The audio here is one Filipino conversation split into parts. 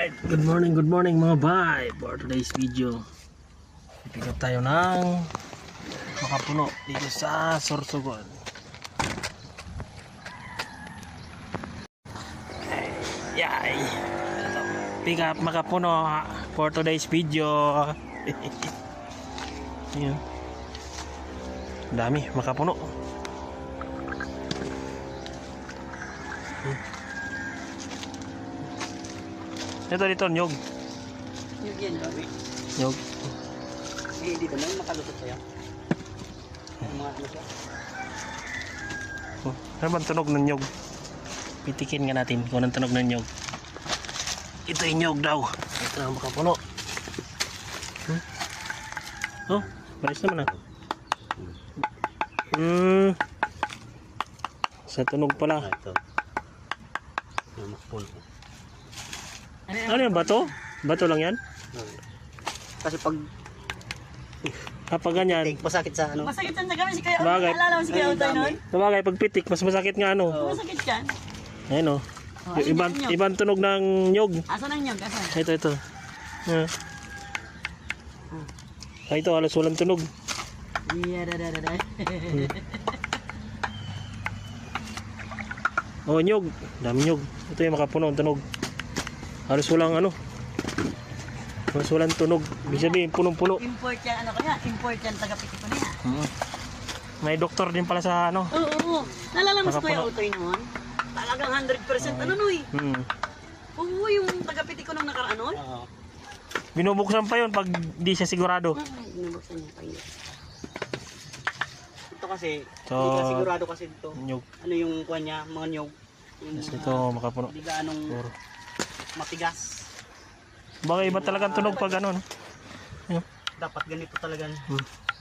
Alright, good morning mga bay. For today's video, pick up tayo ng makapuno dito sa Sorsogon. Yay! Pick up makapuno for today's video. Ayan. Dami makapuno. Ito dito, nyog. Nyog yan, grabe. Nyog. Eh, dito lang, makalusot sa'yo. Mga ano siya. Oh, ano bang tunog ng nyog? Pitikin nga natin kung anong tunog ng nyog. Ito yung nyog daw. Ito ang makapuno. Oh, baris naman ah. Sa tunog pala. Ito. Makapuno. Ano yan, bato? Bato lang yan? Kasi pag Kapag ganyan, masakit sa ano. Masakit yan sa kami si Kuya Bagay. Alala mo si Kuya Utoy nun? sabagay pag pitik, mas masakit nga ano. Masakit yan. Ayun oh. Ayun Ibang, yan, nyog. ibang tunog ng nyog. Asan ang nyog? Asan? Ito. Ito, halos walang tunog. Yeah, da. Oh, nyog. Dami nyog. Ito yung makapuno ang tunog. Halos walang ano. Halos walang tunog. Ibig sabihin, punong-puno. Import yan, ano kaya? Import yan, taga-piti ko niya. May doktor din pala sa ano. Oo. Nalala mo si Kuya Nakapuno. Utoy noon? Talagang 100% ano noy? Oo, yung taga-piti ko nung nakaraan noon? Oo. Binubuksan pa yun pag di siya sigurado. Binubuksan niya pa yun. Ito kasi, So, hindi ka sigurado kasi dito. Nyog. Ano yung kuha niya, mga nyog. Yung Tapos ito, makapuno. Hindi ka anong Puro. matigas. Baka iba talagang tunog pag ano. No? Dapat ganito talagang.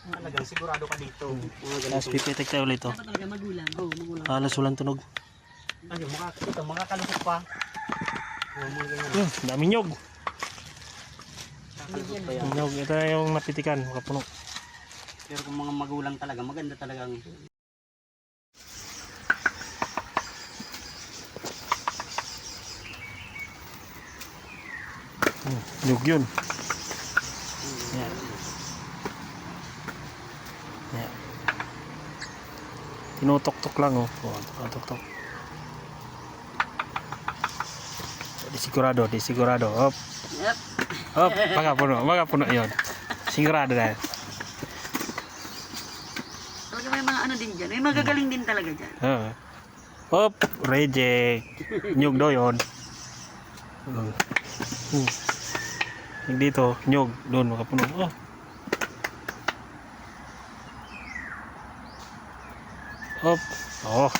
Talagang sigurado ka dito. Mga Tapos ganito. pipitik tayo ulit. Oh. Dapat talaga magulang. Oo, magulang. Halos walang tunog. Ano, ito, makakalusot pa. Mga ganyan. Dami nyog. Makakalusot pa yan. Nyog. Ito na yung napitikan. Makapuno. Pero kung mga magulang talaga, maganda talagang. Nyog yun. Yan. Yan. Tinutok-tok lang oh. Tinutok-tok. Di sigurado. Hop. Yep. Hop. Makapuno yun. Sigurado na. Talaga may mga ano din dyan. May magagaling din talaga dyan. Hop. Reject. Nyog daw yun. Dito, nyog. Doon, makapuno. Oh. Hop. Oh.